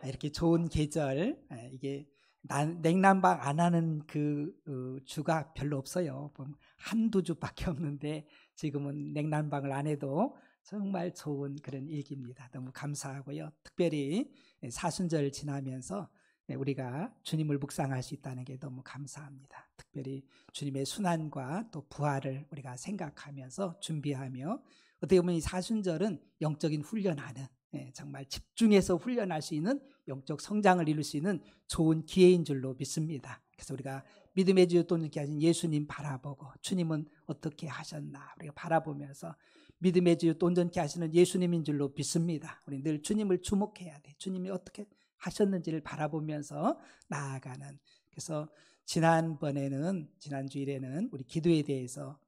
이렇게 좋은 계절, 이게 냉난방 안 하는 그 주가 별로 없어요. 한두 주밖에 없는데 지금은 냉난방을 안 해도 정말 좋은 그런 일기입니다. 너무 감사하고요. 특별히 사순절 지나면서 우리가 주님을 묵상할 수 있다는 게 너무 감사합니다. 특별히 주님의 순환과 또 부활을 우리가 생각하면서 준비하며, 어떻게 보면 이 사순절은 영적인 훈련하는, 정말 집중해서 훈련할 수 있는 영적 성장을 이룰 수 있는 좋은 기회인 줄로 믿습니다. 그래서 우리가 믿음의 주 돋는게 하신 예수님 바라보고 주님은 어떻게 하셨나 우리가 바라보면서 믿음의 주 돋는게 하시는 예수님인 줄로 믿습니다. 우리 늘 주님을 주목해야 돼. 주님이 어떻게 하셨는지를 바라보면서 나아가는. 그래서 지난번에는, 지난 주일에는 우리 기도에 대해서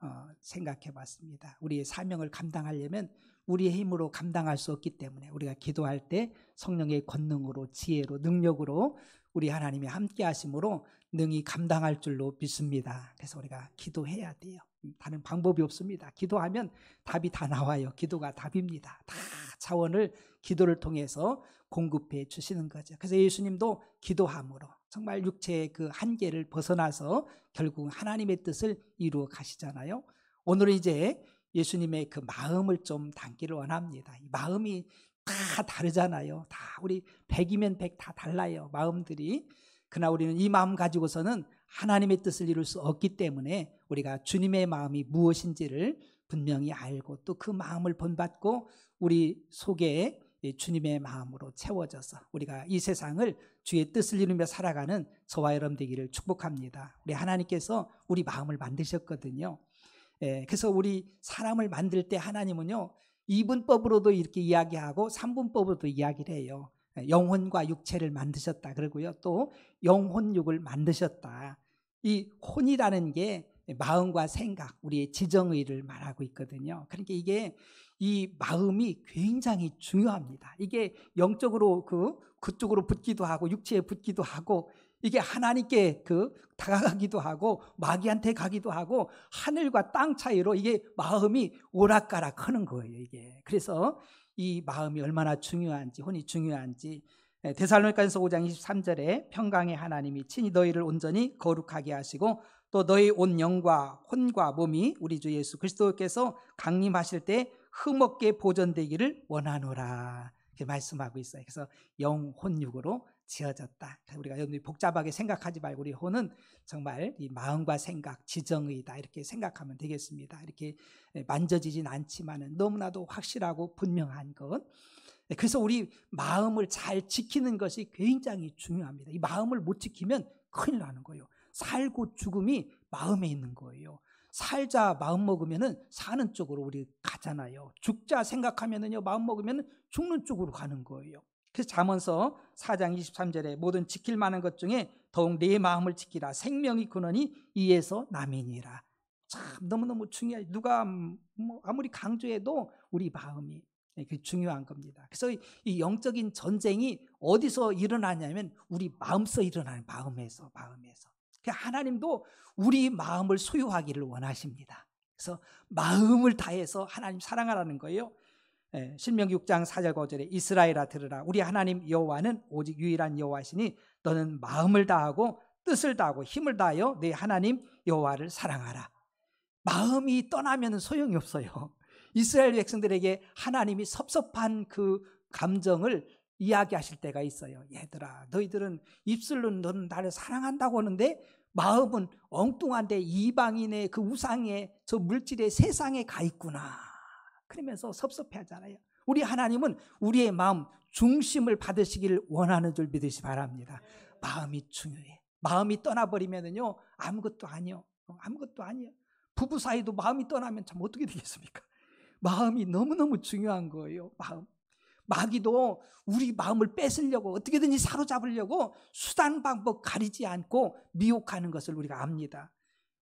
생각해 봤습니다. 우리의 사명을 감당하려면 우리의 힘으로 감당할 수 없기 때문에 우리가 기도할 때 성령의 권능으로, 지혜로, 능력으로 우리 하나님이 함께 하심으로 능히 감당할 줄로 믿습니다. 그래서 우리가 기도해야 돼요. 다른 방법이 없습니다. 기도하면 답이 다 나와요. 기도가 답입니다. 다 자원을 기도를 통해서 공급해 주시는 거죠. 그래서 예수님도 기도함으로 정말 육체의 그 한계를 벗어나서 결국 하나님의 뜻을 이루어 가시잖아요. 오늘은 이제 예수님의 그 마음을 좀 담기를 원합니다. 이 마음이 다 다르잖아요. 다 우리 100이면 100 다 달라요. 마음들이. 그러나 우리는 이 마음 가지고서는 하나님의 뜻을 이룰 수 없기 때문에 우리가 주님의 마음이 무엇인지를 분명히 알고 또 그 마음을 본받고 우리 속에 주님의 마음으로 채워져서 우리가 이 세상을 주의 뜻을 이루며 살아가는 저와 여러분 되기를 축복합니다. 우리 하나님께서 우리 마음을 만드셨거든요. 그래서 우리 사람을 만들 때 하나님은요 2분법으로도 이렇게 이야기하고 3분법으로도 이야기를 해요. 영혼과 육체를 만드셨다 그러고요, 또 영혼육을 만드셨다. 이 혼이라는 게 마음과 생각, 우리의 지정의를 말하고 있거든요. 그러니까 이게 이 마음이 굉장히 중요합니다. 이게 영적으로 그쪽으로 붙기도 하고 육체에 붙기도 하고, 이게 하나님께 다가가기도 하고 마귀한테 가기도 하고 하늘과 땅 차이로 이게 마음이 오락가락 하는 거예요. 이게 그래서 이 마음이 얼마나 중요한지, 혼이 중요한지 데살로니가전서 5장 23절에 평강의 하나님이 친히 너희를 온전히 거룩하게 하시고 또 너희 온 영과 혼과 몸이 우리 주 예수 그리스도께서 강림하실 때 흠없게 보존되기를 원하노라 이렇게 말씀하고 있어요. 그래서 영, 혼, 육으로 지어졌다. 우리가 여러분들이 복잡하게 생각하지 말고 우리 혼은 정말 이 마음과 생각, 지정의다 이렇게 생각하면 되겠습니다. 이렇게 만져지진 않지만은 너무나도 확실하고 분명한 것. 그래서 우리 마음을 잘 지키는 것이 굉장히 중요합니다. 이 마음을 못 지키면 큰일 나는 거예요. 살고 죽음이 마음에 있는 거예요. 살자 마음 먹으면은 사는 쪽으로 우리 가잖아요. 죽자 생각하면은요 마음 먹으면 죽는 쪽으로 가는 거예요. 그래서 잠언서 4장 23절에 모든 지킬 만한 것 중에 더욱 내 마음을 지키라. 생명이 근원이 이에서 남이니라. 참 너무너무 중요해요. 누가 아무리 강조해도 우리 마음이 중요한 겁니다. 그래서 이 영적인 전쟁이 어디서 일어나냐면 우리 마음에서 일어나는 마음에서. 하나님도 우리 마음을 소유하기를 원하십니다. 그래서 마음을 다해서 하나님 사랑하라는 거예요. 신명기 6장 4절 5절에 이스라엘아 들으라. 우리 하나님 여호와는 오직 유일한 여호와시니 너는 마음을 다하고 뜻을 다하고 힘을 다하여 네 하나님 여호와를 사랑하라. 마음이 떠나면 소용이 없어요. 이스라엘 백성들에게 하나님이 섭섭한 그 감정을 이야기하실 때가 있어요. 얘들아, 너희들은 입술로는 너는 나를 사랑한다고 하는데 마음은 엉뚱한데 이방인의 그 우상의 저 물질의 세상에 가 있구나. 그러면서 섭섭해하잖아요. 우리 하나님은 우리의 마음 중심을 받으시기를 원하는 줄 믿으시 바랍니다. 마음이 중요해. 마음이 떠나버리면은요 아무것도 아니요. 아무것도 아니에요. 부부 사이도 마음이 떠나면 참 어떻게 되겠습니까? 마음이 너무너무 중요한 거예요. 마귀도 우리 마음을 뺏으려고 어떻게든지 사로잡으려고 수단 방법 가리지 않고 미혹하는 것을 우리가 압니다.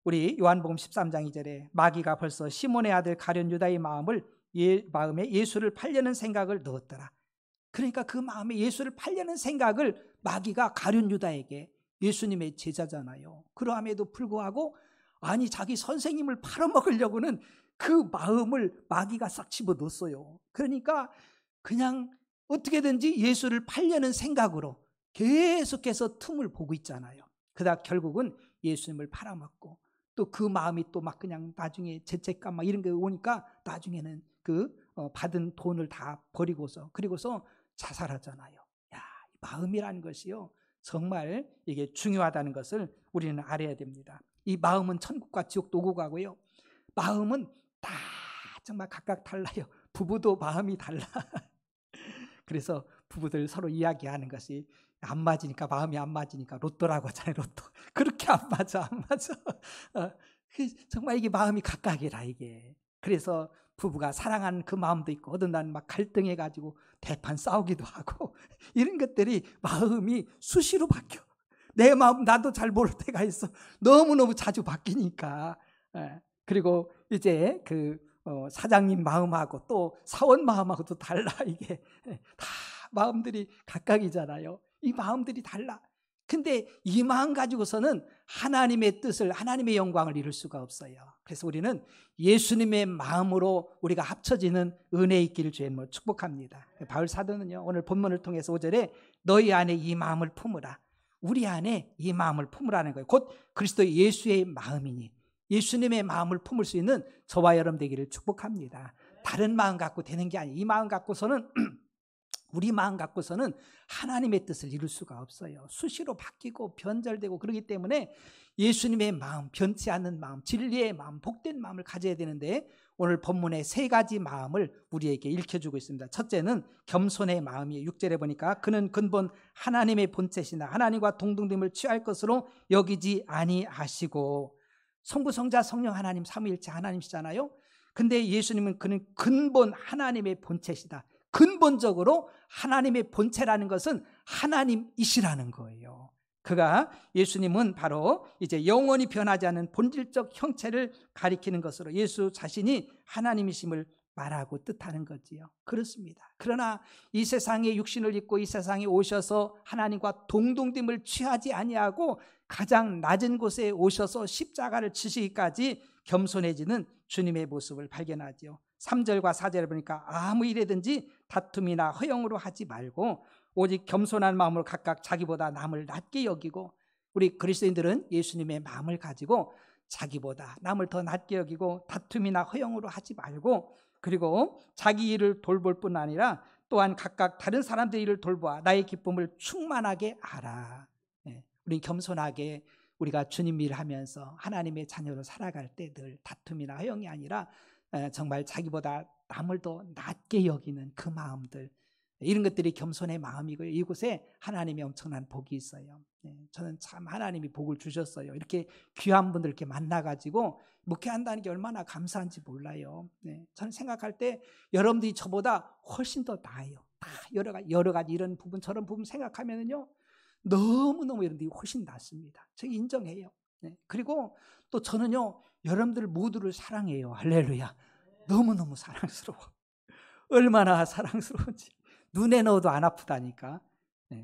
우리 요한복음 13장 2절에 마귀가 벌써 시몬의 아들 가룟 유다의 마음에 예수를 팔려는 생각을 넣었더라. 그러니까 그 마음에 예수를 팔려는 생각을 마귀가 가룟 유다에게, 예수님의 제자잖아요. 그러함에도 불구하고 아니 자기 선생님을 팔아먹으려고는 그 마음을 마귀가 싹 집어넣었어요. 그러니까 그냥 어떻게든지 예수를 팔려는 생각으로 계속해서 틈을 보고 있잖아요. 그러다 결국은 예수님을 팔아먹고 또 그 마음이 또 막 그냥 나중에 죄책감 막 이런 게 오니까 나중에는 그 받은 돈을 다 버리고서 그리고서 자살하잖아요. 야, 이 마음이라는 것이요 정말 이게 중요하다는 것을 우리는 알아야 됩니다. 이 마음은 천국과 지옥도 오고 가고요. 마음은 다 정말 각각 달라요. 부부도 마음이 달라. 그래서 부부들 서로 이야기하는 것이 안 맞으니까 마음이 안 맞으니까 로또라고 하잖아요. 로또. 그렇게 안 맞아. 정말 이게 마음이 각각이라 이게. 그래서 부부가 사랑하는 그 마음도 있고 어떤 날은 막 갈등해가지고 대판 싸우기도 하고 이런 것들이 마음이 수시로 바뀌어. 내 마음 나도 잘 모를 때가 있어. 너무너무 자주 바뀌니까. 그리고 이제 그 사장님 마음하고 또 사원 마음하고도 달라. 이게 다 마음들이 각각이잖아요. 이 마음들이 달라. 근데 이 마음 가지고서는 하나님의 뜻을, 하나님의 영광을 이룰 수가 없어요. 그래서 우리는 예수님의 마음으로 우리가 합쳐지는 은혜 있기를 주님으로 축복합니다. 바울 사도는요, 오늘 본문을 통해서 5절에 너희 안에 이 마음을 품으라. 우리 안에 이 마음을 품으라는 거예요. 곧 그리스도 예수의 마음이니 예수님의 마음을 품을 수 있는 저와 여러분 되기를 축복합니다. 다른 마음 갖고 되는 게 아니에요. 이 마음 갖고서는 우리 마음 갖고서는 하나님의 뜻을 이룰 수가 없어요. 수시로 바뀌고 변절되고 그렇기 때문에 예수님의 마음, 변치 않는 마음, 진리의 마음, 복된 마음을 가져야 되는데 오늘 본문의 세 가지 마음을 우리에게 일깨주고 있습니다. 첫째는 겸손의 마음이에요. 6절에 보니까 그는 근본 하나님의 본체시나 하나님과 동등됨을 취할 것으로 여기지 아니하시고, 성부, 성자, 성령 하나님 삼위일체 하나님이시잖아요. 근데 예수님은 그는 근본 하나님의 본체시다. 근본적으로 하나님의 본체라는 것은 하나님이시라는 거예요. 그가 예수님은 바로 이제 영원히 변하지 않은 본질적 형체를 가리키는 것으로 예수 자신이 하나님이심을 말하고 뜻하는 거지요. 그렇습니다. 그러나 이 세상에 육신을 입고 이 세상에 오셔서 하나님과 동등됨을 취하지 아니하고 가장 낮은 곳에 오셔서 십자가를 지시기까지 겸손해지는 주님의 모습을 발견하지요. 3절과 4절에 보니까 아무 일에든지 다툼이나 허영으로 하지 말고 오직 겸손한 마음으로 각각 자기보다 남을 낮게 여기고, 우리 그리스도인들은 예수님의 마음을 가지고 자기보다 남을 더 낮게 여기고 다툼이나 허영으로 하지 말고, 그리고 자기 일을 돌볼 뿐 아니라 또한 각각 다른 사람들의 일을 돌보아 나의 기쁨을 충만하게 하라. 우리 겸손하게 우리가 주님 일을 하면서 하나님의 자녀로 살아갈 때 늘 다툼이나 허영이 아니라 정말 자기보다 남을 더 낮게 여기는 그 마음들, 이런 것들이 겸손의 마음이고요. 이곳에 하나님의 엄청난 복이 있어요. 저는 참 하나님이 복을 주셨어요. 이렇게 귀한 분들 이렇게 만나가지고 목회한다는 게 얼마나 감사한지 몰라요. 저는 생각할 때 여러분들이 저보다 훨씬 더 나아요. 다 여러 가지 이런 부분 저런 부분 생각하면은요, 너무너무 여러분들이 훨씬 낫습니다. 저 인정해요. 그리고 또 저는요, 여러분들 모두를 사랑해요. 할렐루야. 너무너무 사랑스러워. 얼마나 사랑스러운지. 눈에 넣어도 안 아프다니까.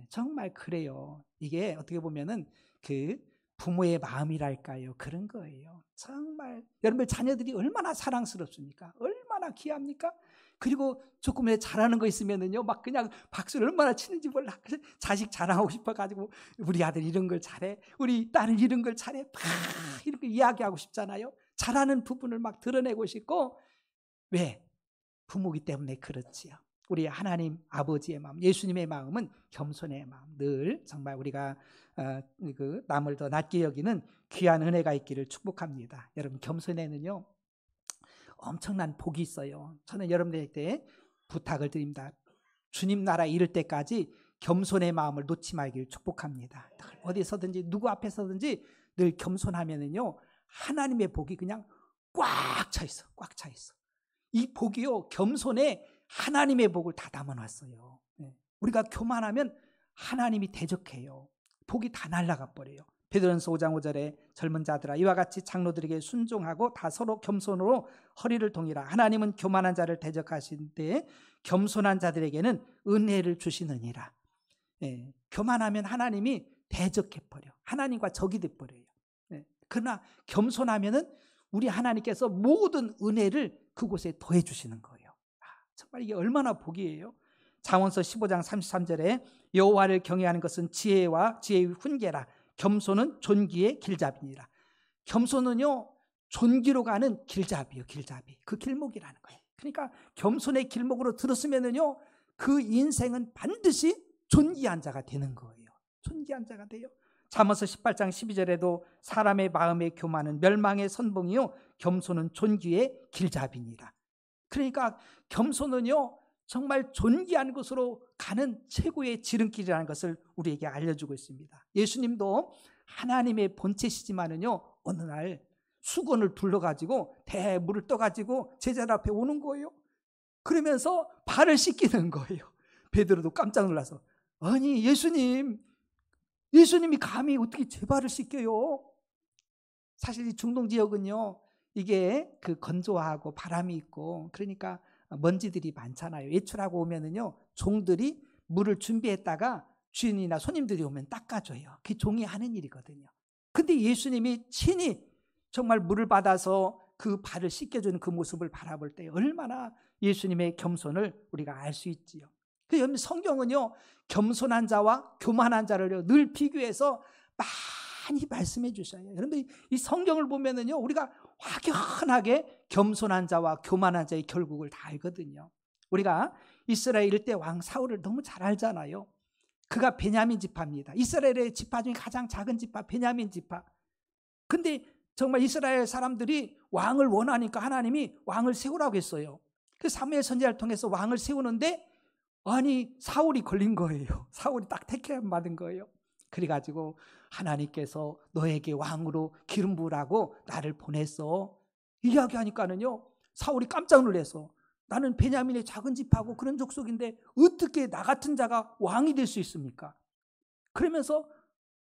정말 그래요. 이게 어떻게 보면은 그 부모의 마음이랄까요. 그런 거예요. 정말 여러분들 자녀들이 얼마나 사랑스럽습니까? 얼마나 귀합니까? 그리고 조금 잘하는 거 있으면은요, 막 그냥 박수를 얼마나 치는지 몰라. 그래서 자식 자랑하고 싶어가지고 우리 아들 이런 걸 잘해, 우리 딸은 이런 걸 잘해, 막 이렇게 이야기하고 싶잖아요. 잘하는 부분을 막 드러내고 싶고. 왜? 부모기 때문에 그렇지요. 우리 하나님 아버지의 마음, 예수님의 마음은 겸손의 마음, 늘 정말 우리가 그 남을 더 낮게 여기는 귀한 은혜가 있기를 축복합니다. 여러분, 겸손에는요 엄청난 복이 있어요. 저는 여러분들에게 부탁을 드립니다. 주님 나라에 이를 때까지 겸손의 마음을 놓지 말기를 축복합니다. 어디서든지 누구 앞에서든지 늘 겸손하면은요, 하나님의 복이 그냥 꽉 차 있어. 꽉 차 있어. 이 복이요, 겸손에 하나님의 복을 다 담아놨어요. 우리가 교만하면 하나님이 대적해요. 복이 다 날아가 버려요. 베드로전서 5장 5절에 젊은 자들아 이와 같이 장로들에게 순종하고 다 서로 겸손으로 허리를 동이라. 하나님은 교만한 자를 대적하신 때에 겸손한 자들에게는 은혜를 주시느니라. 교만하면 하나님이 대적해버려. 하나님과 적이 돼버려요. 그러나 겸손하면은 우리 하나님께서 모든 은혜를 그곳에 더해 주시는 거예요. 정말 이게 얼마나 복이에요. 잠언서 15장 33절에 여호와를 경외하는 것은 지혜의 훈계라. 겸손은 존귀의 길잡이니라. 겸손은요, 존귀로 가는 길잡이요, 길잡이. 그 길목이라는 거예요. 그러니까 겸손의 길목으로 들었으면은요, 그 인생은 반드시 존귀한 자가 되는 거예요. 존귀한 자가 돼요. 잠언서 18장 12절에도 사람의 마음의 교만은 멸망의 선봉이요, 겸손은 존귀의 길잡이니라. 그러니까 겸손은요, 정말 존귀한 곳으로 가는 최고의 지름길이라는 것을 우리에게 알려주고 있습니다. 예수님도 하나님의 본체시지만은요, 어느 날 수건을 둘러가지고 대물을 떠가지고 제자들 앞에 오는 거예요. 그러면서 발을 씻기는 거예요. 베드로도 깜짝 놀라서, 아니 예수님이 감히 어떻게 제 발을 씻겨요? 사실 이 중동 지역은요, 이게 그 건조하고 바람이 있고 그러니까 먼지들이 많잖아요. 외출하고 오면은요, 종들이 물을 준비했다가 주인이나 손님들이 오면 닦아줘요. 그게 종이 하는 일이거든요. 근데 예수님이 친히 정말 물을 받아서 그 발을 씻겨주는 그 모습을 바라볼 때 얼마나 예수님의 겸손을 우리가 알 수 있지요. 그 성경은요, 겸손한 자와 교만한 자를 늘 비교해서 많이 말씀해 주셔요. 여러분, 이 성경을 보면은요, 우리가 확연하게 겸손한 자와 교만한 자의 결국을 다 알거든요. 우리가 이스라엘 일대 왕 사울을 너무 잘 알잖아요. 그가 베냐민 지파입니다. 이스라엘의 지파 중에 가장 작은 지파, 베냐민 지파. 근데 정말 이스라엘 사람들이 왕을 원하니까 하나님이 왕을 세우라고 했어요. 그 사무엘 선지자를 통해서 왕을 세우는데, 아니 사울이 걸린 거예요. 사울이 딱 택함 받은 거예요. 그래가지고 하나님께서 너에게 왕으로 기름 부으라고 나를 보냈어. 이야기하니까는요, 사울이 깜짝 놀라서, 나는 베냐민의 작은 집하고 그런 족속인데 어떻게 나 같은 자가 왕이 될 수 있습니까? 그러면서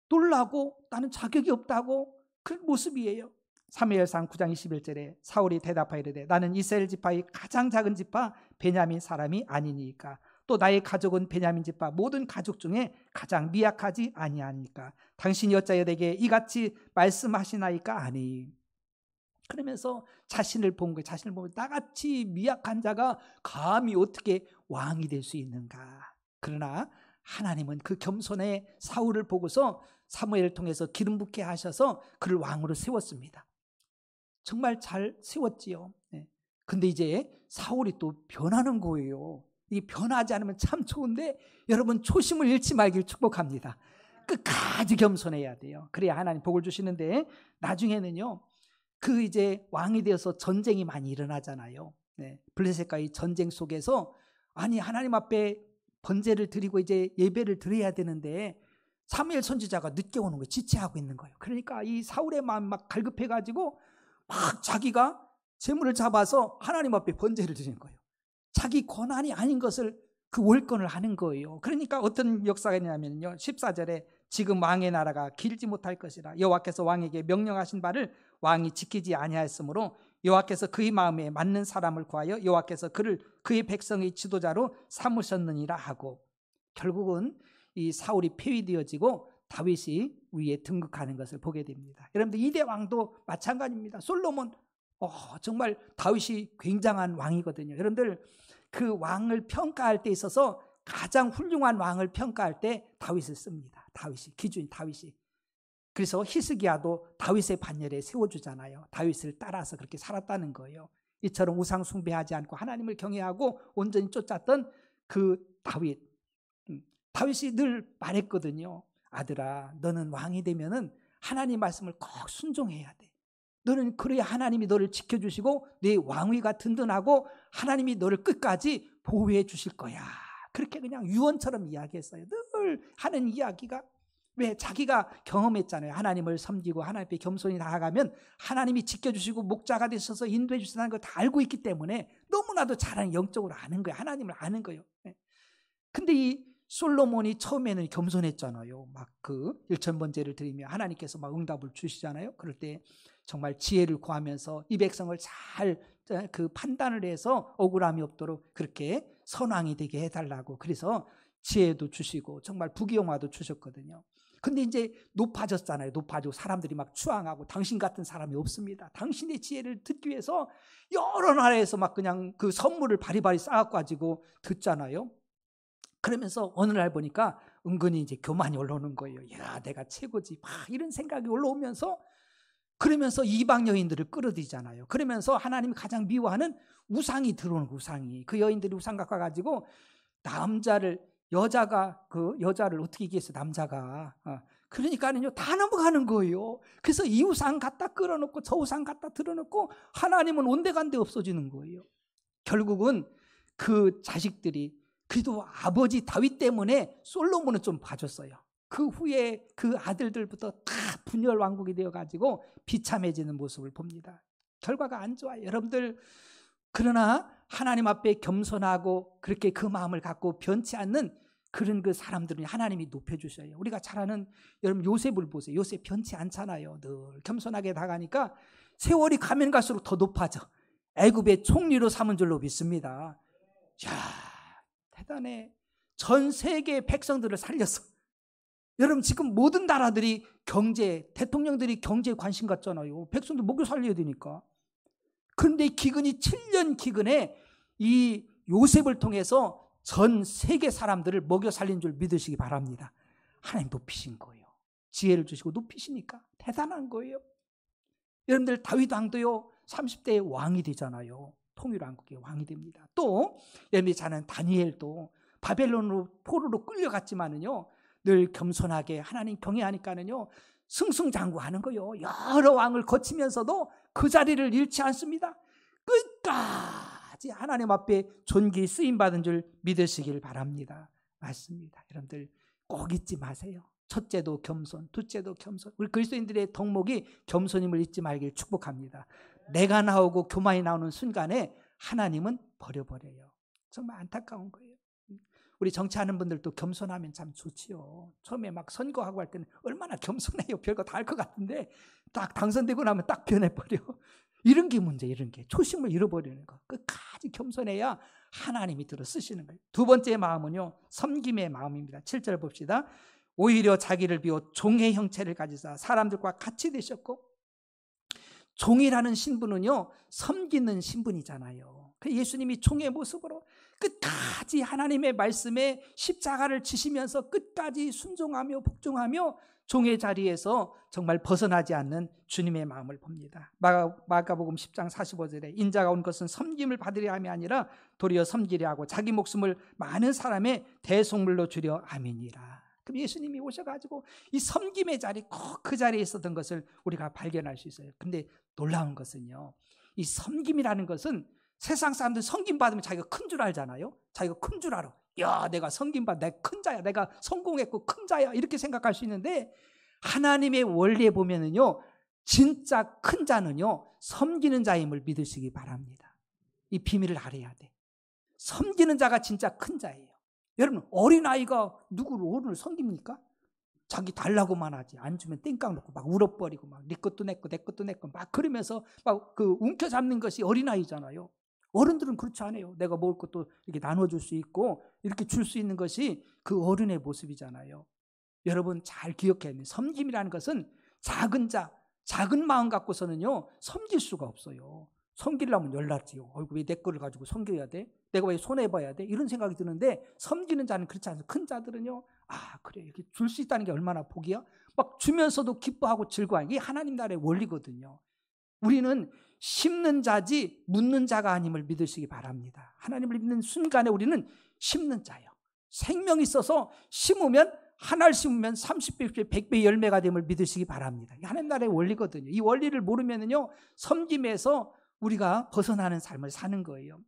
놀라고 나는 자격이 없다고 그런 모습이에요. 사무엘상 9장 21절에 사울이 대답하여 이르되 나는 이스라엘 지파의 가장 작은 지파 베냐민 사람이 아니니까 또 나의 가족은 베냐민 지파 모든 가족 중에 가장 미약하지 아니하니까 당신이 어찌하여 내게 이같이 말씀하시나이까 아니. 그러면서 자신을 본 거예요. 자신을 보면 나같이 미약한 자가 감히 어떻게 왕이 될 수 있는가. 그러나 하나님은 그 겸손의 사울을 보고서 사무엘을 통해서 기름 붓게 하셔서 그를 왕으로 세웠습니다. 정말 잘 세웠지요. 근데 이제 사울이 또 변하는 거예요. 이 변하지 않으면 참 좋은데 여러분 초심을 잃지 말길 축복합니다. 끝까지 겸손해야 돼요. 그래야 하나님 복을 주시는데, 나중에는요, 그 이제 왕이 되어서 전쟁이 많이 일어나잖아요. 블레셋과의 전쟁 속에서 아니 하나님 앞에 번제를 드리고 이제 예배를 드려야 되는데 사무엘 선지자가 늦게 오는 거예요. 지체하고 있는 거예요. 그러니까 이 사울의 마음 막 갈급해가지고 막 자기가 제물을 잡아서 하나님 앞에 번제를 드리는 거예요. 자기 권한이 아닌 것을 그 월권을 하는 거예요. 그러니까 어떤 역사가 있냐면요, 14절에 지금 왕의 나라가 길지 못할 것이라 여호와께서 왕에게 명령하신 바를 왕이 지키지 아니하였으므로 여호와께서 그의 마음에 맞는 사람을 구하여 여호와께서 그를 그의 백성의 지도자로 삼으셨느니라 하고, 결국은 이 사울이 폐위되어지고 다윗이 위에 등극하는 것을 보게 됩니다. 여러분들 이대 왕도 마찬가지입니다. 솔로몬 정말 다윗이 굉장한 왕이거든요. 여러분들 그 왕을 평가할 때 있어서 가장 훌륭한 왕을 평가할 때 다윗을 씁니다. 다윗이 기준이 다윗이. 그래서 히스기야도 다윗의 반열에 세워주잖아요. 다윗을 따라서 그렇게 살았다는 거예요. 이처럼 우상 숭배하지 않고 하나님을 경외하고 온전히 쫓았던 그 다윗. 다윗이 늘 말했거든요. 아들아, 너는 왕이 되면은 하나님 말씀을 꼭 순종해야 돼. 너는 그래야 하나님이 너를 지켜주시고 네 왕위가 든든하고 하나님이 너를 끝까지 보호해 주실 거야. 그렇게 그냥 유언처럼 이야기했어요. 늘 하는 이야기가. 왜? 자기가 경험했잖아요. 하나님을 섬기고 하나님 앞에 겸손히 나아가면 하나님이 지켜주시고 목자가 되셔서 인도해 주신다는 걸 다 알고 있기 때문에 너무나도 잘하는, 영적으로 아는 거예요. 하나님을 아는 거예요. 근데 이 솔로몬이 처음에는 겸손했잖아요. 막 그 일천번제를 드리며 하나님께서 막 응답을 주시잖아요. 그럴 때 정말 지혜를 구하면서 이 백성을 잘 그 판단을 해서 억울함이 없도록 그렇게 선왕이 되게 해달라고, 그래서 지혜도 주시고 정말 부귀영화도 주셨거든요. 근데 이제 높아졌잖아요. 높아지고 사람들이 막 추앙하고 당신 같은 사람이 없습니다. 당신의 지혜를 듣기 위해서 여러 나라에서 막 그냥 그 선물을 바리바리 쌓아가지고 듣잖아요. 그러면서 어느 날 보니까 은근히 이제 교만이 올라오는 거예요. 야, 내가 최고지. 막 이런 생각이 올라오면서, 그러면서 이방 여인들을 끌어들이잖아요. 그러면서 하나님이 가장 미워하는 우상이 들어오는 거예요. 우상이. 그 여인들이 우상 갖고 가지고 여자가 그 여자를 어떻게 이기겠어요? 남자가. 그러니까는요, 다 넘어가는 거예요. 그래서 이 우상 갖다 끌어놓고 저 우상 갖다 들어놓고 하나님은 온데간데 없어지는 거예요. 결국은 그 자식들이, 그래도 아버지 다윗 때문에 솔로몬은 좀 봐줬어요. 그 후에 그 아들들부터 다 분열 왕국이 되어가지고 비참해지는 모습을 봅니다. 결과가 안 좋아요, 여러분들. 그러나 하나님 앞에 겸손하고 그렇게 그 마음을 갖고 변치 않는 그런 그 사람들은 하나님이 높여주셔요. 우리가 잘 아는 여러분 요셉을 보세요. 요셉 변치 않잖아요. 늘 겸손하게 나가니까 세월이 가면 갈수록 더 높아져. 애굽의 총리로 삼은 줄로 믿습니다. 야, 대단해. 전 세계 백성들을 살렸어. 여러분, 지금 모든 나라들이 대통령들이 경제에 관심 갖잖아요. 백성들 먹여 살려야 되니까. 그런데 기근이 7년 기근에 이 요셉을 통해서 전 세계 사람들을 먹여 살린 줄 믿으시기 바랍니다. 하나님 높이신 거예요. 지혜를 주시고 높이시니까 대단한 거예요. 여러분들, 다윗 왕도요 30대에 왕이 되잖아요. 통일왕국의 왕이 됩니다. 또 여러분이 잘 아는 다니엘도 바벨론으로 포로로 끌려갔지만은요 늘 겸손하게 하나님 경외하니까는요 승승장구하는 거예요. 여러 왕을 거치면서도 그 자리를 잃지 않습니다. 끝까지 하나님 앞에 존귀 쓰임받은 줄 믿으시길 바랍니다. 맞습니다. 여러분들 꼭 잊지 마세요. 첫째도 겸손, 둘째도 겸손. 우리 그리스도인들의 덕목이 겸손임을 잊지 말길 축복합니다. 내가 나오고 교만이 나오는 순간에 하나님은 버려버려요. 정말 안타까운 거예요. 우리 정치하는 분들도 겸손하면 참 좋지요. 처음에 막 선거하고 할 때는 얼마나 겸손해요. 별거 다 할 것 같은데 딱 당선되고 나면 딱 변해버려. 이런 게 문제, 이런 게. 초심을 잃어버리는 거. 끝까지 겸손해야 하나님이 들어 쓰시는 거예요. 두 번째 마음은요, 섬김의 마음입니다. 7절 봅시다. 오히려 자기를 비워 종의 형체를 가지사 사람들과 같이 되셨고, 종이라는 신분은요 섬기는 신분이잖아요. 예수님이 종의 모습으로 끝까지 하나님의 말씀에 십자가를 지시면서 끝까지 순종하며 복종하며 종의 자리에서 정말 벗어나지 않는 주님의 마음을 봅니다. 마가복음 10장 45절에 인자가 온 것은 섬김을 받으려 함이 아니라 도리어 섬기려 하고 자기 목숨을 많은 사람의 대속물로 주려 함이니라. 그럼 예수님이 오셔가지고 이 섬김의 자리, 꼭 그 자리에 있었던 것을 우리가 발견할 수 있어요. 근데 놀라운 것은요, 이 섬김이라는 것은 세상 사람들 섬김 받으면 자기가 큰 줄 알잖아요. 자기가 큰 줄 알아. 야, 내가 섬김 받, 내가 큰 자야, 내가 성공했고 큰 자야, 이렇게 생각할 수 있는데 하나님의 원리에 보면은요, 진짜 큰 자는요 섬기는 자임을 믿으시기 바랍니다. 이 비밀을 알아야 돼. 섬기는 자가 진짜 큰 자예요. 여러분, 어린아이가 어른을 섬깁니까? 자기 달라고만 하지. 안 주면 땡깡 놓고 막 울어버리고 막 네 것도 내 거, 내 것도 내 거 막 그러면서 막 그 움켜잡는 것이 어린아이잖아요. 어른들은 그렇지 않아요. 내가 먹을 것도 이렇게 나눠줄 수 있고 이렇게 줄 수 있는 것이 그 어른의 모습이잖아요. 여러분 잘 기억해야 돼요. 섬김이라는 것은 작은 자, 작은 마음 갖고서는요 섬길 수가 없어요. 섬기려면 열났지요. 왜 내 거를 가지고 섬겨야 돼? 내가 왜 손해봐야 돼? 이런 생각이 드는데 섬기는 자는 그렇지 않아요. 큰 자들은요, 아 그래, 이렇게 줄 수 있다는 게 얼마나 복이야? 막 주면서도 기뻐하고 즐거워하는 게 하나님 나라의 원리거든요. 우리는 심는 자지 묻는 자가 아님을 믿으시기 바랍니다. 하나님을 믿는 순간에 우리는 심는 자예요. 생명이 있어서 심으면 하나를 심으면 30배, 100배 열매가 됨을 믿으시기 바랍니다. 하나님 나라의 원리거든요. 이 원리를 모르면은요 섬김에서 우리가 벗어나는 삶을 사는 거예요.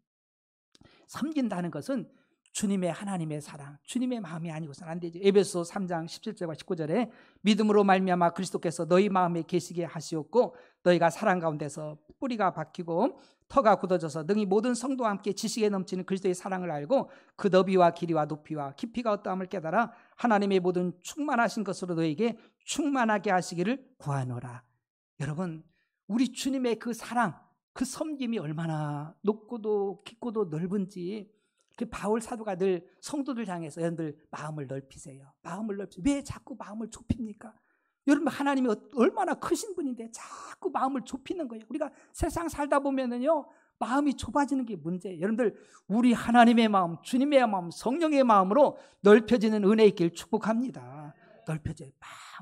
섬긴다는 것은 주님의 하나님의 사랑, 주님의 마음이 아니고서는 안 되죠. 에베소 3장 17절과 19절에 믿음으로 말미암아 그리스도께서 너희 마음에 계시게 하시었고 너희가 사랑 가운데서 뿌리가 박히고 터가 굳어져서 능히 모든 성도와 함께 지식에 넘치는 그리스도의 사랑을 알고 그 너비와 길이와 높이와 깊이가 어떠함을 깨달아 하나님의 모든 충만하신 것으로 너희에게 충만하게 하시기를 구하노라. 여러분, 우리 주님의 그 사랑, 그 섬김이 얼마나 높고도 깊고도 넓은지 그 바울 사도가 늘 성도들 향해서 여러분들 마음을 넓히세요. 마음을 넓히세요. 왜 자꾸 마음을 좁힙니까? 여러분, 하나님이 얼마나 크신 분인데 자꾸 마음을 좁히는 거예요. 우리가 세상 살다 보면은요 마음이 좁아지는 게 문제예요. 여러분들, 우리 하나님의 마음, 주님의 마음, 성령의 마음으로 넓혀지는 은혜 있길 축복합니다. 넓혀져요.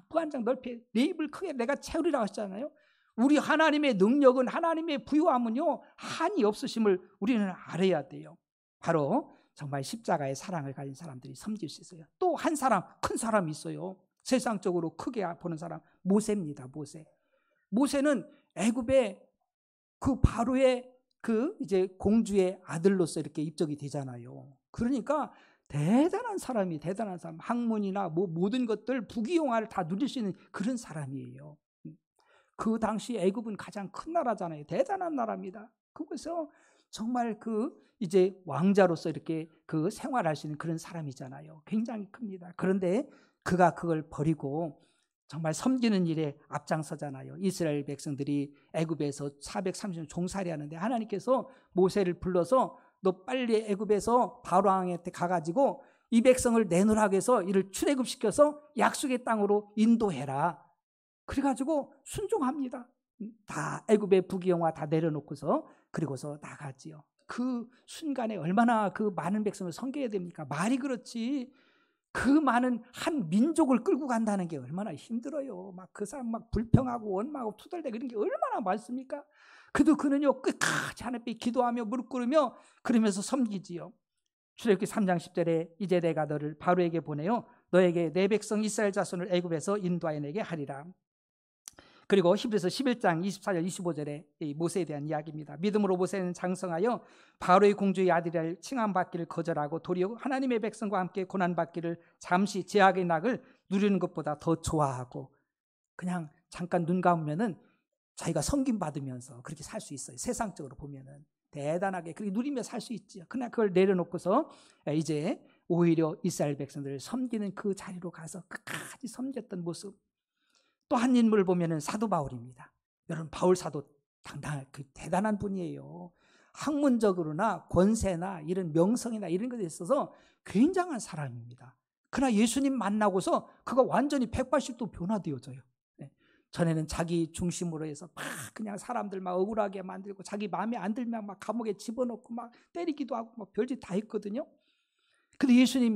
무한정 넓혀, 내 입을 크게 내가 채우리라 하셨잖아요. 우리 하나님의 능력은, 하나님의 부유함은요, 한이 없으심을 우리는 알아야 돼요. 바로 정말 십자가의 사랑을 가진 사람들이 섬길 수 있어요. 또 한 사람, 큰 사람이 있어요. 세상적으로 크게 보는 사람, 모세입니다. 모세는 애굽의 그 바로의 그 이제 공주의 아들로서 이렇게 입적이 되잖아요. 그러니까 대단한 사람, 학문이나 뭐 모든 것들 부귀영화를 다 누릴 수 있는 그런 사람이에요. 그 당시 애굽은 가장 큰 나라잖아요. 대단한 나라입니다. 그래서 정말 그 이제 왕자로서 이렇게 그 생활할 수 있는 그런 사람이잖아요. 굉장히 큽니다. 그런데 그가 그걸 버리고 정말 섬기는 일에 앞장서잖아요. 이스라엘 백성들이 애굽에서 430년 종살이 하는데 하나님께서 모세를 불러서 너 빨리 애굽에서 바로 왕한테 가가지고 이 백성을 내놓으라고 해서 이를 출애굽시켜서 약속의 땅으로 인도해라. 그래가지고 순종합니다. 다 애굽의 부귀영화 다 내려놓고서 그리고서 나가지요. 그 순간에 얼마나 그 많은 백성을 섬겨야 됩니까? 말이 그렇지. 그 많은 한 민족을 끌고 간다는 게 얼마나 힘들어요. 막 그 사람 막 불평하고 원망하고 투덜대고 이런 게 얼마나 많습니까? 그래도 그는요 끝까지 하나님께 기도하며 무릎 꿇으며 그러면서 섬기지요. 출애굽기 3장 10절에 이제 내가 너를 바로에게 보내요 너에게 내 백성 이스라엘 자손을 애굽에서 인도하여 내게 하리라. 그리고 히브리서 11장 24절 25절에 모세에 대한 이야기입니다. 믿음으로 모세는 장성하여 바로의 공주의 아들이라 칭함받기를 거절하고 도리어 하나님의 백성과 함께 고난받기를 잠시 제약의 낙을 누리는 것보다 더 좋아하고 그냥 잠깐 눈 감으면은 자기가 섬김받으면서 그렇게 살 수 있어요. 세상적으로 보면은 대단하게 그렇게 누리며 살 수 있죠. 그러나 그걸 내려놓고서 이제 오히려 이스라엘 백성들을 섬기는 그 자리로 가서 끝까지 섬겼던 모습. 또 한 인물을 보면은 사도 바울입니다. 여러분, 바울 사도 대단한 분이에요. 학문적으로나 권세나 이런 명성이나 이런 것에 있어서 굉장한 사람입니다. 그러나 예수님 만나고서 그가 완전히 180도 변화되어져요. 전에는 자기 중심으로 해서 막 그냥 사람들 막 억울하게 만들고 자기 마음에 안 들면 막 감옥에 집어넣고 막 때리기도 하고 막 별짓 다 했거든요. 근데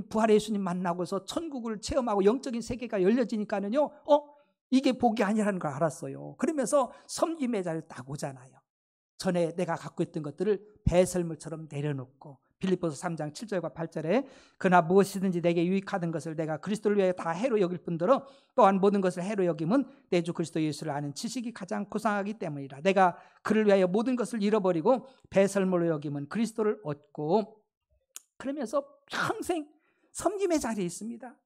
부활의 예수님 만나고서 천국을 체험하고 영적인 세계가 열려지니까는요, 이게 복이 아니라는 걸 알았어요. 그러면서 섬김의 자리를 딱 오잖아요. 전에 내가 갖고 있던 것들을 배설물처럼 내려놓고 빌립보서 3장 7절과 8절에 그러나 무엇이든지 내게 유익하던 것을 내가 그리스도를 위하여 다 해로 여길 뿐더러 또한 모든 것을 해로 여김은 내 주 그리스도 예수를 아는 지식이 가장 고상하기 때문이라. 내가 그를 위하여 모든 것을 잃어버리고 배설물로 여김은 그리스도를 얻고, 그러면서 평생 섬김의 자리에 있습니다.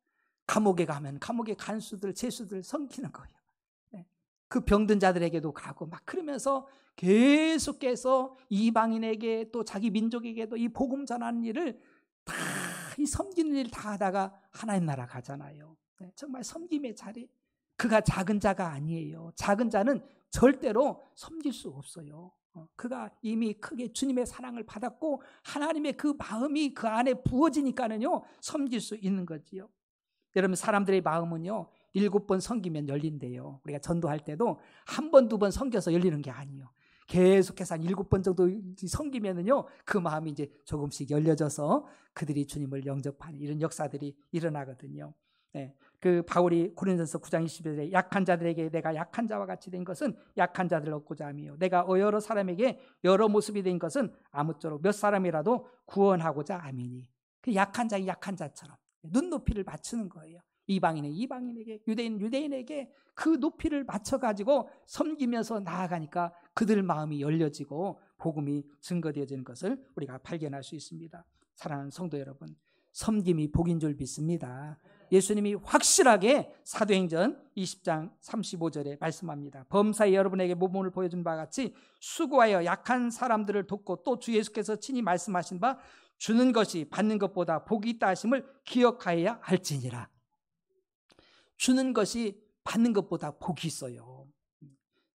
감옥에 가면 감옥의 간수들, 죄수들 섬기는 거예요. 그 병든 자들에게도 가고 막 그러면서 계속해서 이방인에게 또 자기 민족에게도 이 복음 전하는 일을 다 이 섬기는 일을 다 하다가 하나님 나라 가잖아요. 정말 섬김의 자리. 그가 작은 자가 아니에요. 작은 자는 절대로 섬길 수 없어요. 그가 이미 크게 주님의 사랑을 받았고 하나님의 그 마음이 그 안에 부어지니까는요 섬길 수 있는 거지요. 여러분, 사람들의 마음은요 7번 섬기면 열린대요. 우리가 전도할 때도 1번, 2번 섬겨서 열리는 게 아니에요. 계속해서 한 7번 정도 섬기면은요 그 마음이 이제 조금씩 열려져서 그들이 주님을 영접하는 이런 역사들이 일어나거든요. 그 바울이 고린도전서 9장 20절에 약한 자들에게 내가 약한 자와 같이 된 것은 약한 자들을 얻고자 함이요 내가 여러 사람에게 여러 모습이 된 것은 아무쪼록 몇 사람이라도 구원하고자 함이니. 그 약한 자가 약한 자처럼 눈높이를 맞추는 거예요. 이방인은 이방인에게, 유대인은 유대인에게 그 높이를 맞춰가지고 섬기면서 나아가니까 그들 마음이 열려지고 복음이 증거되어지는 것을 우리가 발견할 수 있습니다. 사랑하는 성도 여러분, 섬김이 복인 줄 믿습니다. 예수님이 확실하게 사도행전 20장 35절에 말씀합니다. 범사에 여러분에게 모범을 보여준 바와 같이 수고하여 약한 사람들을 돕고 또 주 예수께서 친히 말씀하신 바 주는 것이 받는 것보다 복이 있다 하심을 기억하여야 할지니라. 주는 것이 받는 것보다 복이 있어요.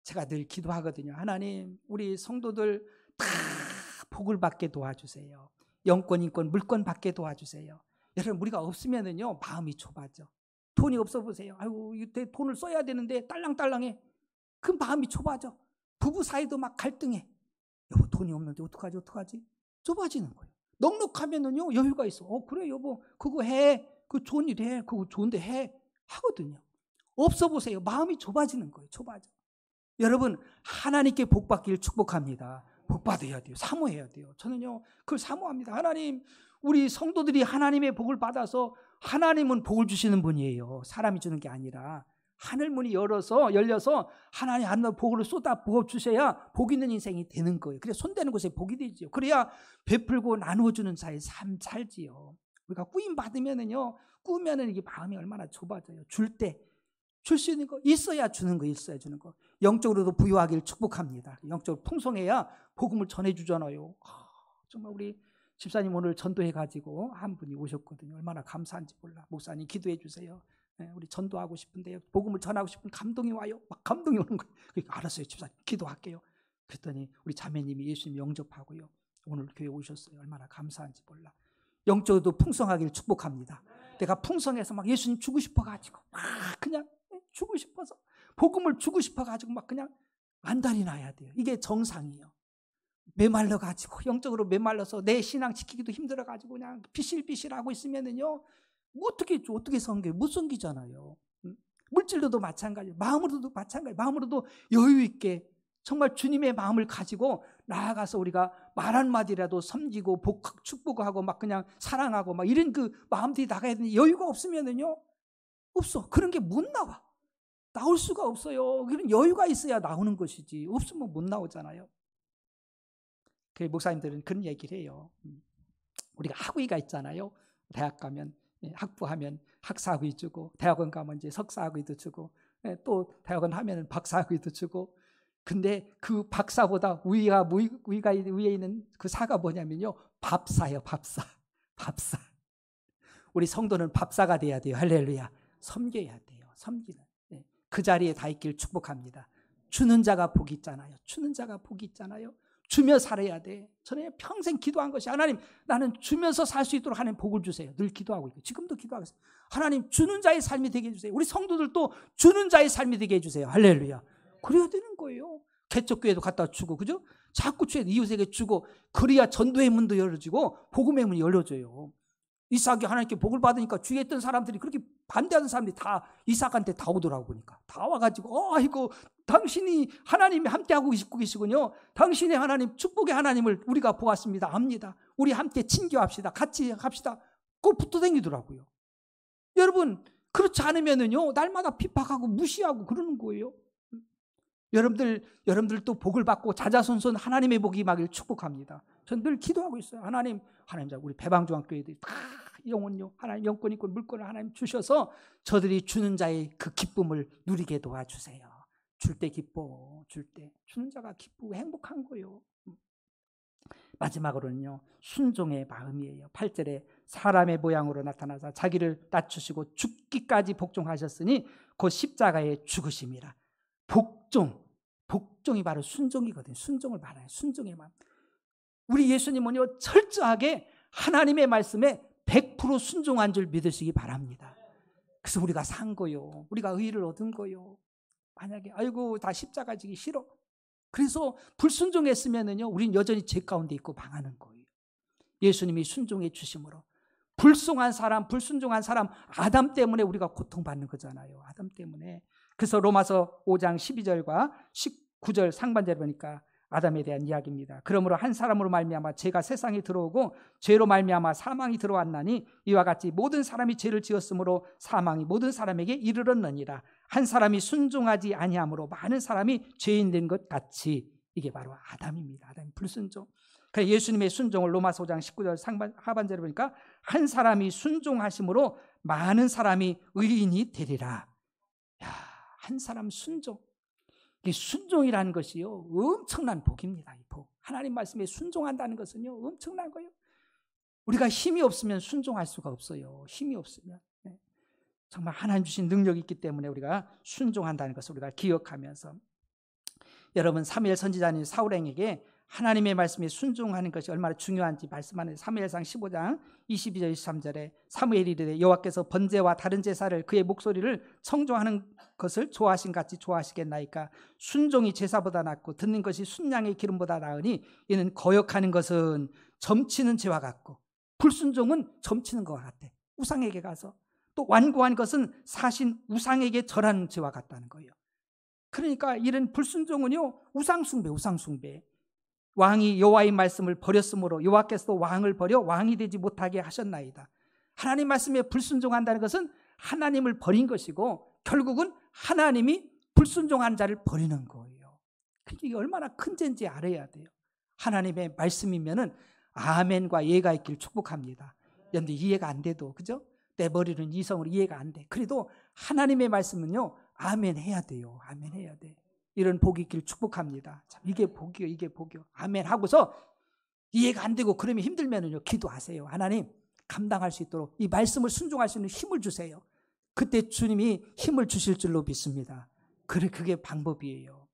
제가 늘 기도하거든요. 하나님, 우리 성도들 다 복을 받게 도와주세요. 영권, 인권, 물권 받게 도와주세요. 여러분, 우리가 없으면은요 마음이 좁아져. 돈이 없어 보세요. 아이고, 이때 돈을 써야 되는데 딸랑딸랑해. 그 마음이 좁아져. 부부 사이도 막 갈등해. 여보 돈이 없는데 어떡하지? 좁아지는 거예요. 넉넉하면은요 여유가 있어. 그래 여보 그거 해. 그 좋은 일 해. 그거 좋은데 해. 하거든요. 없어 보세요. 마음이 좁아지는 거예요. 좁아져. 여러분 하나님께 복 받기를 축복합니다. 복 받아야 돼요. 사모해야 돼요. 저는요 그걸 사모합니다. 하나님 우리 성도들이 하나님의 복을 받아서 하나님은 복을 주시는 분이에요. 사람이 주는 게 아니라 하늘 문이 열려서 하나님 하늘 복을 쏟아 부어 주셔야 복 있는 인생이 되는 거예요. 그래야 손대는 곳에 복이 되지요. 그래야 베풀고 나누어주는 자의 삶 살지요. 우리가 꾸임 받으면은요, 꾸면은 이게 마음이 얼마나 좁아져요. 줄 수 있는 거 있어야 주는 거, 있어야 주는 거. 영적으로도 부유하기를 축복합니다. 영적으로 풍성해야 복음을 전해주잖아요. 정말 우리 집사님 오늘 전도해가지고 한 분이 오셨거든요. 얼마나 감사한지 몰라. 목사님 기도해 주세요. 네, 우리 전도하고 싶은데요. 복음을 전하고 싶은 감동이 와요. 막 감동이 오는 거예요. 그러니까 알았어요. 집사님 기도할게요. 그랬더니 우리 자매님이 예수님 영접하고요. 오늘 교회 오셨어요. 얼마나 감사한지 몰라. 영적으로도 풍성하기를 축복합니다. 내가 풍성해서 막 예수님 주고 싶어가지고 막 그냥 주고 싶어서 복음을 주고 싶어가지고 막 그냥 안달이 나야 돼요. 이게 정상이에요. 메말라가지고 영적으로 메말라서 내 신앙 지키기도 힘들어가지고 그냥 비실비실하고 있으면은요 어떻게 섬겨요? 못 섬기잖아요. 물질로도 마찬가지예요. 마음으로도 마찬가지예요. 마음으로도 여유 있게 정말 주님의 마음을 가지고 나아가서 우리가 말 한마디라도 섬기고 축복하고 막 그냥 사랑하고 막 이런 그 마음들이 나가야 되는데 여유가 없으면은요 없어. 그런 게 못 나와. 나올 수가 없어요. 그런 여유가 있어야 나오는 것이지. 없으면 못 나오잖아요. 그 목사님들은 그런 얘기를 해요. 우리가 학위가 있잖아요. 대학 가면 학부하면 학사학위 주고, 대학원 가면 이제 석사학위도 주고, 또 대학원 하면 박사학위도 주고. 근데 그 박사보다 위에 있는 그 사가 뭐냐면요, 밥사예요. 밥사. 우리 성도는 밥사가 돼야 돼요. 할렐루야. 섬겨야 돼요. 섬기는. 그 자리에 다 있기를 축복합니다. 주는 자가 복이 있잖아요. 주며 살아야 돼. 저는 평생 기도한 것이 하나님 나는 주면서 살 수 있도록 하나님 복을 주세요. 늘 기도하고 있고 지금도 기도하고 있어요. 하나님 주는 자의 삶이 되게 해주세요. 우리 성도들도 주는 자의 삶이 되게 해주세요. 할렐루야. 그래야 되는 거예요. 개척교회도 갖다 주고 그죠? 자꾸 주에 이웃에게 주고 그래야 전도의 문도 열어지고 복음의 문이 열려져요. 이삭이 하나님께 복을 받으니까 주위에 있던 사람들이 그렇게 반대하는 사람들이 다 이삭한테 다 오더라고 보니까 다 와가지고 아이고 당신이 하나님이 함께하고 계시군요. 당신의 하나님 축복의 하나님을 우리가 보았습니다. 압니다. 우리 함께 친교합시다. 같이 합시다. 꼭 붙어 다니더라고요. 여러분 그렇지 않으면은요 날마다 핍박하고 무시하고 그러는 거예요. 여러분들도 복을 받고 자자손손 하나님의 복이 임하기를 축복합니다. 전 늘 기도하고 있어요. 하나님 우리 배방중앙교회들이 다 영혼요 하나님 영권 있고 물권을 하나님 주셔서 저들이 주는 자의 그 기쁨을 누리게 도와주세요. 줄 때 기뻐, 주는 자가 기쁘고 행복한 거예요. 마지막으로는요 순종의 마음이에요. 8절에 사람의 모양으로 나타나서 자기를 낮추시고 죽기까지 복종하셨으니 곧 십자가에 죽으심이라. 복종이 바로 순종이거든요. 순종을 말해요. 순종의 마음. 우리 예수님은요 철저하게 하나님의 말씀에 100% 순종한 줄 믿으시기 바랍니다. 그래서 우리가 산 거요. 우리가 의를 얻은 거요. 만약에 아이고 다 십자가 지기 싫어. 그래서 불순종했으면은요 우린 여전히 죄 가운데 있고 망하는 거예요. 예수님이 순종해 주심으로 불순종한 사람 아담 때문에 우리가 고통받는 거잖아요. 아담 때문에. 그래서 로마서 5장 12절과 19절 상반절에 보니까 아담에 대한 이야기입니다. 그러므로 한 사람으로 말미암아 죄가 세상에 들어오고 죄로 말미암아 사망이 들어왔나니 이와 같이 모든 사람이 죄를 지었으므로 사망이 모든 사람에게 이르렀느니라. 한 사람이 순종하지 아니함으로 많은 사람이 죄인 된 것 같이. 이게 바로 아담입니다. 아담 불순종. 그래서 예수님의 순종을 로마서 5장 19절 하반절에 보니까 한 사람이 순종하심으로 많은 사람이 의인이 되리라. 한 사람 순종. 이 순종이라는 것이요 엄청난 복입니다. 이 복. 하나님 말씀에 순종한다는 것은요 엄청난 거예요. 우리가 힘이 없으면 순종할 수가 없어요. 힘이 없으면. 정말 하나님 주신 능력이 있기 때문에 우리가 순종한다는 것을 우리가 기억하면서 여러분 사무엘 선지자님 사울왕에게 하나님의 말씀에 순종하는 것이 얼마나 중요한지 말씀하는 사무엘상 15장 22절 23절에 사무엘이 이르되 여호와께서 번제와 다른 제사를 그의 목소리를 청종하는 것을 좋아하신 같이 좋아하시겠나이까. 순종이 제사보다 낫고 듣는 것이 순양의 기름보다 나으니 이는 거역하는 것은 점치는 죄와 같고 불순종은 점치는 것과 같대. 우상에게 가서 또 완고한 것은 사신 우상에게 절하는 죄와 같다는 거예요. 그러니까 이런 불순종은요, 우상숭배. 왕이 여호와의 말씀을 버렸으므로 여호와께서도 왕을 버려 왕이 되지 못하게 하셨나이다. 하나님 말씀에 불순종한다는 것은 하나님을 버린 것이고 결국은 하나님이 불순종한 자를 버리는 거예요. 이게 얼마나 큰 죄인지 알아야 돼요. 하나님의 말씀이면은 아멘과 예가 있기를 축복합니다. 그런데 이해가 안 돼도, 그죠? 내 머리는 이성으로 이해가 안 돼. 그래도 하나님의 말씀은요, 아멘 해야 돼요. 아멘 해야 돼. 이런 복이 있기를 축복합니다. 참, 이게 복이요, 이게 복이요. 아멘 하고서 이해가 안 되고 그러면 힘들면은요, 기도하세요. 하나님, 감당할 수 있도록 이 말씀을 순종할 수 있는 힘을 주세요. 그때 주님이 힘을 주실 줄로 믿습니다. 그게 방법이에요.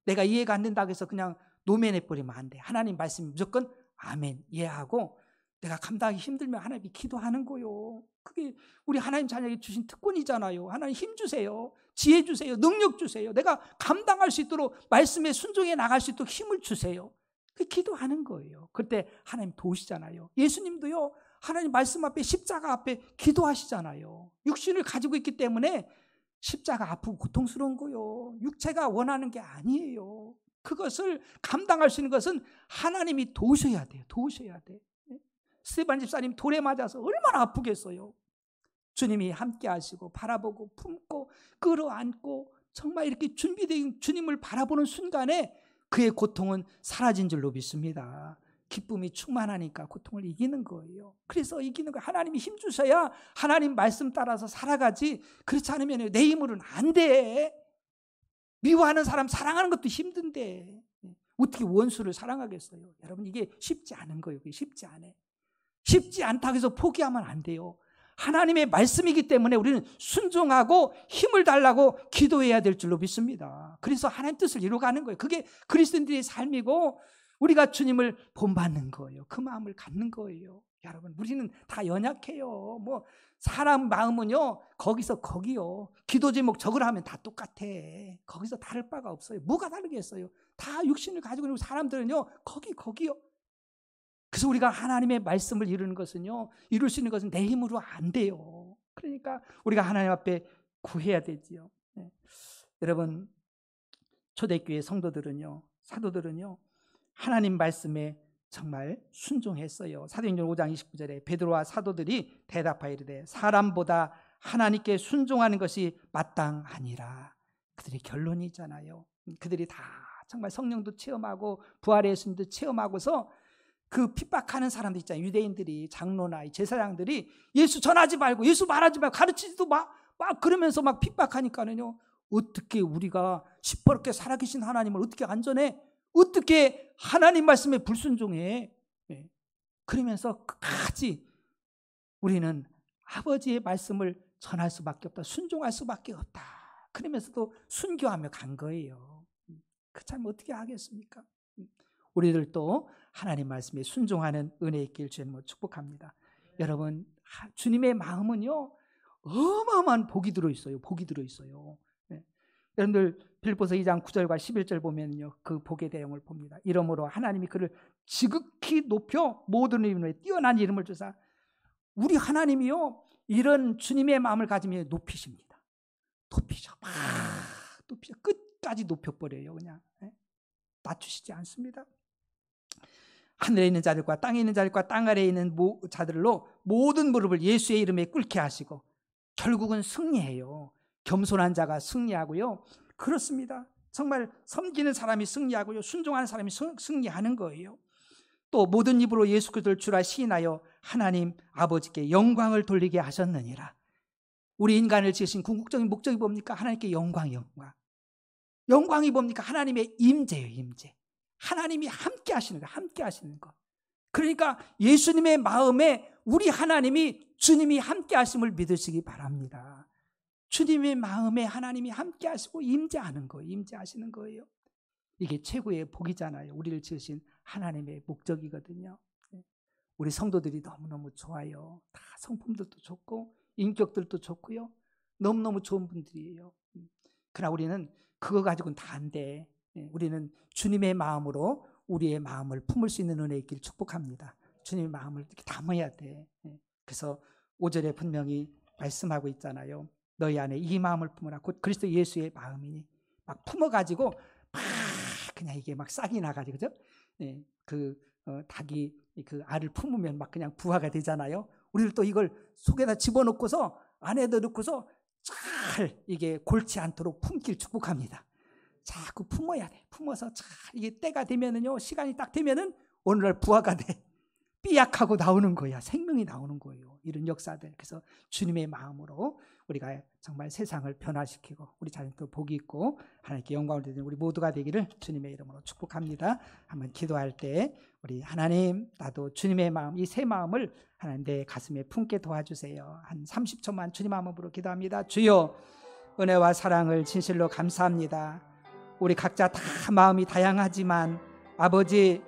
내가 이해가 안 된다고 해서 그냥 노면해버리면 안 돼. 하나님 말씀 무조건 아멘 이해하고 내가 감당하기 힘들면 하나님이 기도하는 거요. 그게 우리 하나님 자녀에게 주신 특권이잖아요. 하나님 힘 주세요. 지혜 주세요. 능력 주세요. 내가 감당할 수 있도록 말씀에 순종해 나갈 수 있도록 힘을 주세요. 그 기도하는 거예요. 그때 하나님 도우시잖아요. 예수님도요, 하나님 말씀 앞에 십자가 앞에 기도하시잖아요. 육신을 가지고 있기 때문에 십자가 아프고 고통스러운 거요. 육체가 원하는 게 아니에요. 그것을 감당할 수 있는 것은 하나님이 도우셔야 돼요. 도우셔야 돼. 스테반 집사님 돌에 맞아서 얼마나 아프겠어요. 주님이 함께 하시고 바라보고 품고 끌어안고 정말 이렇게 준비된 주님을 바라보는 순간에 그의 고통은 사라진 줄로 믿습니다. 기쁨이 충만하니까 고통을 이기는 거예요. 그래서 이기는 거 하나님이 힘 주셔야 하나님 말씀 따라서 살아가지. 그렇지 않으면 내 힘으로는 안 돼. 미워하는 사람 사랑하는 것도 힘든데 어떻게 원수를 사랑하겠어요? 여러분, 이게 쉽지 않은 거예요. 이게 쉽지 않아. 쉽지 않다고 해서 포기하면 안 돼요. 하나님의 말씀이기 때문에 우리는 순종하고 힘을 달라고 기도해야 될 줄로 믿습니다. 그래서 하나님 뜻을 이루어가는 거예요. 그게 그리스도인들의 삶이고 우리가 주님을 본받는 거예요. 그 마음을 갖는 거예요. 여러분, 우리는 다 연약해요. 뭐 사람 마음은요, 거기서 거기요. 기도 제목 적으라 하면 다 똑같아. 거기서 다를 바가 없어요. 뭐가 다르겠어요? 다 육신을 가지고 있는 사람들은요, 거기요. 그래서 우리가 하나님의 말씀을 이루는 것은요, 이룰 수 있는 것은 내 힘으로 안 돼요. 그러니까 우리가 하나님 앞에 구해야 되지요. 네. 여러분, 초대교회 성도들은요, 사도들은요, 하나님 말씀에 정말 순종했어요. 사도행전 5장 29절에 베드로와 사도들이 대답하여 이르되 사람보다 하나님께 순종하는 것이 마땅하니라. 그들의 결론이 있잖아요. 그들이 다 정말 성령도 체험하고 부활의 예수님도 체험하고서 그 핍박하는 사람들 있잖아요. 유대인들이, 장로나 제사장들이 예수 전하지 말고 예수 말하지 말고 가르치지도 막 그러면서 막 핍박하니까는요, 어떻게 우리가 시퍼렇게 살아계신 하나님을 어떻게 안전해? 어떻게 하나님 말씀에 불순종해? 네. 그러면서 끝까지 우리는 아버지의 말씀을 전할 수밖에 없다. 순종할 수밖에 없다. 그러면서도 순교하며 간 거예요. 그 참 어떻게 하겠습니까? 우리들도 하나님 말씀에 순종하는 은혜 있길 주님으로 축복합니다. 여러분, 주님의 마음은요, 어마어마한 복이 들어있어요. 복이 들어있어요. 네. 여러분들 빌립보서 2장 9절과 11절 보면요, 그 복의 내용을 봅니다. 이러므로 하나님이 그를 지극히 높여 모든 이름으로 뛰어난 이름을 주사. 우리 하나님이요, 이런 주님의 마음을 가지면 높이십니다. 높이셔. 막 높이셔. 끝까지 높여버려요. 그냥. 네? 낮추시지 않습니다. 하늘에 있는 자들과 땅에 있는 자들과 땅 아래에 있는 자들로 모든 무릎을 예수의 이름에 꿇게 하시고 결국은 승리해요. 겸손한 자가 승리하고요. 그렇습니다. 정말 섬기는 사람이 승리하고요. 순종하는 사람이 승리하는 거예요. 또 모든 입으로 예수 그리스도를 주라 시인하여 하나님 아버지께 영광을 돌리게 하셨느니라. 우리 인간을 지으신 궁극적인 목적이 뭡니까? 하나님께 영광. 영광이 뭡니까? 하나님의 임재예요. 임재. 하나님이 함께 하시는 거, 함께 하시는 것. 그러니까 예수님의 마음에 우리 하나님이 주님이 함께 하심을 믿으시기 바랍니다. 주님의 마음에 하나님이 함께 하시고 임재하는 거예요. 임재하시는 거예요. 이게 최고의 복이잖아요. 우리를 지으신 하나님의 목적이거든요. 우리 성도들이 너무너무 좋아요. 다 성품들도 좋고 인격들도 좋고요. 너무너무 좋은 분들이에요. 그러나 우리는 그거 가지고는 다 안 돼. 우리는 주님의 마음으로 우리의 마음을 품을 수 있는 은혜 있길 축복합니다. 주님의 마음을 이렇게 담아야 돼. 그래서 5절에 분명히 말씀하고 있잖아요. 너희 안에 이 마음을 품으라. 곧 그리스도 예수의 마음이니. 막 품어가지고 막 그냥 이게 막 싹이 나가지고, 그죠? 닭이 그 알을 품으면 막 그냥 부화가 되잖아요. 우리를 또 이걸 속에다 집어넣고서 안에다 넣고서 잘 이게 골치 않도록 품길 축복합니다. 자꾸 품어야 돼. 품어서 잘 이게 때가 되면은요, 시간이 딱 되면은 어느 날 부화가 돼. 삐약하고 나오는 거야. 생명이 나오는 거예요. 이런 역사들. 그래서 주님의 마음으로 우리가 정말 세상을 변화시키고 우리 자신도 복이 있고 하나님께 영광을 드리는 우리 모두가 되기를 주님의 이름으로 축복합니다. 한번 기도할 때 우리 하나님, 나도 주님의 마음, 이 새 마음을 하나님 내 가슴에 품게 도와주세요. 한 30초만 주님 마음으로 기도합니다. 주여, 은혜와 사랑을 진실로 감사합니다. 우리 각자 다 마음이 다양하지만 아버지,